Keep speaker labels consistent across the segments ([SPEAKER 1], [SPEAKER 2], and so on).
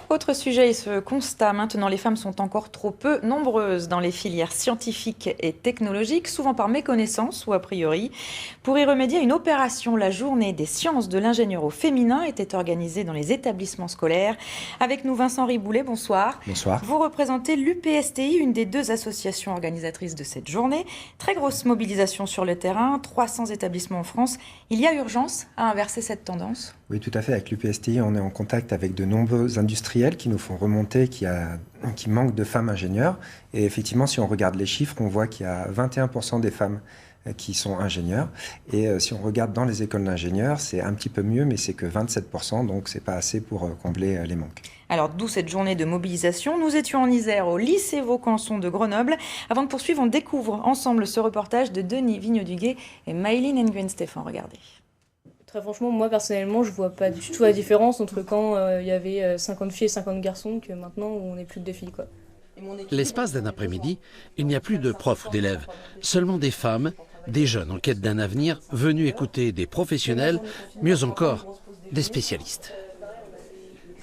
[SPEAKER 1] Autre sujet, ce constat, maintenant les femmes sont encore trop peu nombreuses dans les filières scientifiques et technologiques, souvent par méconnaissance ou a priori. Pour y remédier, une opération, la journée des sciences de l'ingénieur au féminin, était organisée dans les établissements scolaires. Avec nous Vincent Riboulet, bonsoir.
[SPEAKER 2] Bonsoir.
[SPEAKER 1] Vous représentez l'UPSTI, une des deux associations organisatrices de cette journée. Très grosse mobilisation sur le terrain, 300 établissements en France. Il y a urgence à inverser cette tendance ?
[SPEAKER 2] Oui, tout à fait. Avec l'UPSTI, on est en contact avec de nombreux industriels qui nous font remonter qu'il manque de femmes ingénieurs. Et effectivement, si on regarde les chiffres, on voit qu'il y a 21% des femmes qui sont ingénieurs. Et si on regarde dans les écoles d'ingénieurs, c'est un petit peu mieux, mais c'est que 27%, donc c'est pas assez pour combler les manques.
[SPEAKER 1] Alors, d'où cette journée de mobilisation. Nous étions en Isère, au lycée Vaucanson de Grenoble. Avant de poursuivre, on découvre ensemble ce reportage de Denis Vigneau-Duguet et Maëline Nguyen-Stéphane. Regardez.
[SPEAKER 3] Très franchement, moi personnellement, je vois pas du tout la différence entre quand il y avait 50 filles et 50 garçons que maintenant où on n'est plus que des filles, quoi.
[SPEAKER 4] L'espace d'un après-midi, il n'y a plus de profs ou d'élèves, seulement des femmes, des jeunes en quête d'un avenir, venus écouter des professionnels, mieux encore, des spécialistes.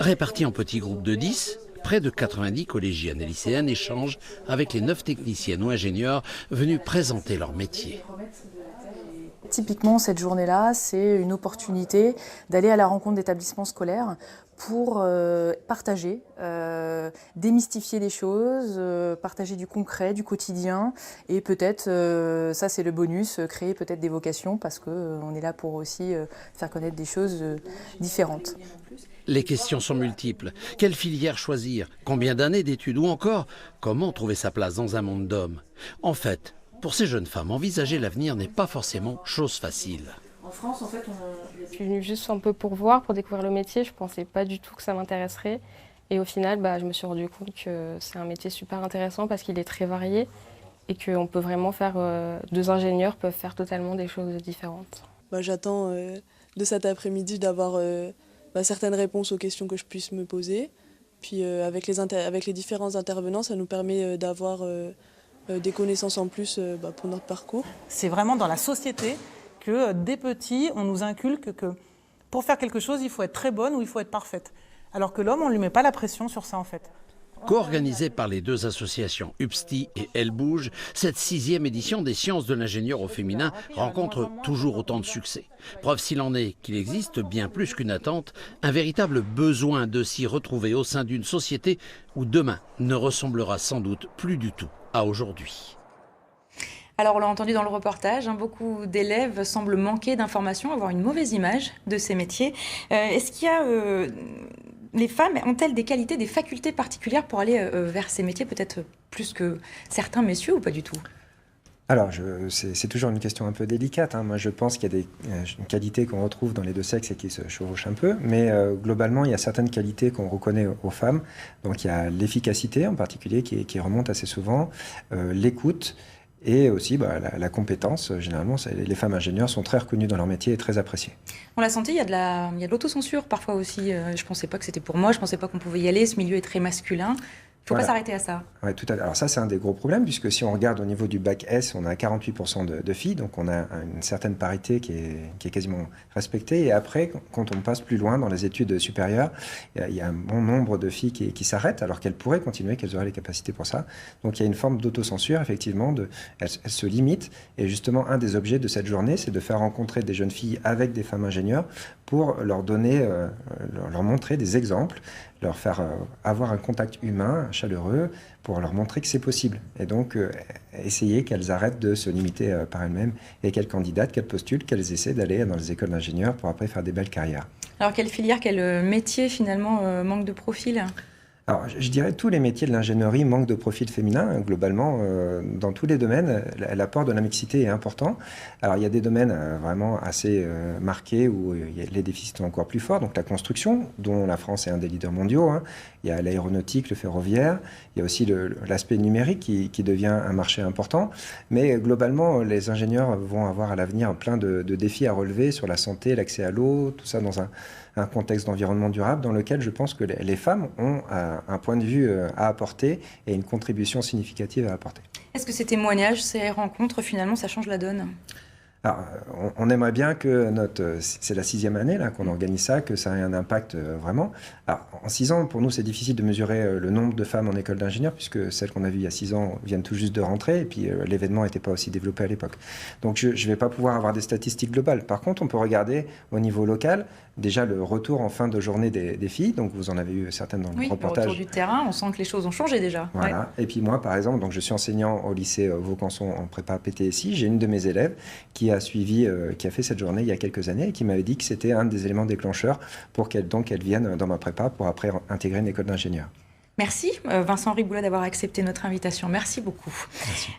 [SPEAKER 4] Répartis en petits groupes de 10, près de 90 collégiennes et lycéennes échangent avec les 9 techniciennes ou ingénieurs venus présenter leur métier.
[SPEAKER 5] Typiquement, cette journée-là, c'est une opportunité d'aller à la rencontre d'établissements scolaires pour partager, démystifier les choses, partager du concret, du quotidien et peut-être, ça c'est le bonus, créer peut-être des vocations parce qu'on est là pour aussi faire connaître des choses différentes.
[SPEAKER 4] Les questions sont multiples. Quelle filière choisir? Combien d'années d'études? Ou encore, comment trouver sa place dans un monde d'hommes? En fait, pour ces jeunes femmes, envisager l'avenir n'est pas forcément chose facile.
[SPEAKER 3] En France, en fait,
[SPEAKER 6] Je suis venue juste un peu pour voir, pour découvrir le métier. Je ne pensais pas du tout que ça m'intéresserait. Et au final, je me suis rendu compte que c'est un métier super intéressant parce qu'il est très varié et qu'on peut vraiment faire, deux ingénieurs peuvent faire totalement des choses différentes.
[SPEAKER 7] J'attends de cet après-midi d'avoir certaines réponses aux questions que je puisse me poser. Puis avec les différents intervenants, ça nous permet d'avoir des connaissances en plus pour notre parcours.
[SPEAKER 8] C'est vraiment dans la société que dès petits, on nous inculque que pour faire quelque chose, il faut être très bonne ou il faut être parfaite. Alors que l'homme, on ne lui met pas la pression sur ça en fait.
[SPEAKER 4] Co-organisée par les deux associations UPSTI et Elle Bouge, cette 6e édition des sciences de l'ingénieur au féminin rencontre toujours autant de succès. Preuve s'il en est qu'il existe bien plus qu'une attente, un véritable besoin de s'y retrouver au sein d'une société où demain ne ressemblera sans doute plus du tout à aujourd'hui.
[SPEAKER 1] Alors, on l'a entendu dans le reportage, beaucoup d'élèves semblent manquer d'informations, avoir une mauvaise image de ces métiers. Est-ce qu'il y a... les femmes ont-elles des qualités, des facultés particulières pour aller vers ces métiers, peut-être plus que certains messieurs ou pas du tout ?
[SPEAKER 2] Alors, c'est toujours une question un peu délicate. Moi, je pense qu'il y a une qualité qu'on retrouve dans les deux sexes et qui se chevauchent un peu. Mais globalement, il y a certaines qualités qu'on reconnaît aux femmes. Donc, il y a l'efficacité en particulier qui remonte assez souvent, l'écoute et aussi la compétence. Généralement, les femmes ingénieurs sont très reconnues dans leur métier et très appréciées.
[SPEAKER 1] On l'a senti, il y a de l'autocensure parfois aussi. Je ne pensais pas que c'était pour moi, je ne pensais pas qu'on pouvait y aller. Ce milieu est très masculin. Il ne faut pas s'arrêter à ça.
[SPEAKER 2] Ouais, tout à fait. Alors ça, c'est un des gros problèmes, puisque si on regarde au niveau du bac S, on a 48% de filles, donc on a une certaine parité qui est quasiment respectée. Et après, quand on passe plus loin dans les études supérieures, il y a un bon nombre de filles qui s'arrêtent, alors qu'elles pourraient continuer, qu'elles auraient les capacités pour ça. Donc il y a une forme d'autocensure, effectivement, elles se limitent. Et justement, un des objets de cette journée, c'est de faire rencontrer des jeunes filles avec des femmes ingénieurs pour leur donner, leur montrer des exemples, leur faire avoir un contact humain, chaleureux, pour leur montrer que c'est possible. Et donc, essayer qu'elles arrêtent de se limiter par elles-mêmes et qu'elles candidatent, qu'elles postulent, qu'elles essaient d'aller dans les écoles d'ingénieurs pour après faire des belles carrières.
[SPEAKER 1] Alors, quelle filière, quel métier, finalement, manque de profil ?
[SPEAKER 2] Alors, je dirais que tous les métiers de l'ingénierie manquent de profil féminin. Globalement, dans tous les domaines, l'apport de la mixité est important. Alors, il y a des domaines vraiment assez marqués où les déficits sont encore plus forts. Donc, la construction, dont la France est un des leaders mondiaux. Il y a l'aéronautique, le ferroviaire. Il y a aussi l'aspect numérique qui devient un marché important. Mais globalement, les ingénieurs vont avoir à l'avenir plein de défis à relever sur la santé, l'accès à l'eau, tout ça dans un contexte d'environnement durable dans lequel je pense que les femmes ont un point de vue à apporter et une contribution significative à apporter.
[SPEAKER 1] Est-ce que ces témoignages, ces rencontres, finalement, ça change la donne ?
[SPEAKER 2] Alors, on aimerait bien que c'est la 6e année là qu'on organise ça, que ça ait un impact vraiment. Alors, en 6 ans, pour nous, c'est difficile de mesurer le nombre de femmes en école d'ingénieur, puisque celles qu'on a vues il y a 6 ans viennent tout juste de rentrer, et puis l'événement n'était pas aussi développé à l'époque. Donc, je ne vais pas pouvoir avoir des statistiques globales. Par contre, on peut regarder au niveau local, déjà le retour en fin de journée des filles. Donc, vous en avez eu certaines dans le reportage.
[SPEAKER 1] Le retour du terrain, on sent que les choses ont changé déjà.
[SPEAKER 2] Voilà.
[SPEAKER 1] Ouais.
[SPEAKER 2] Et puis moi, par exemple, donc je suis enseignant au lycée Vaucanson en prépa PTSI. J'ai une de mes élèves qui a fait cette journée il y a quelques années et qui m'avait dit que c'était un des éléments déclencheurs pour qu'elle vienne dans ma prépa pour après intégrer une école d'ingénieur.
[SPEAKER 1] Merci Vincent Riboula d'avoir accepté notre invitation. Merci beaucoup.
[SPEAKER 2] Merci.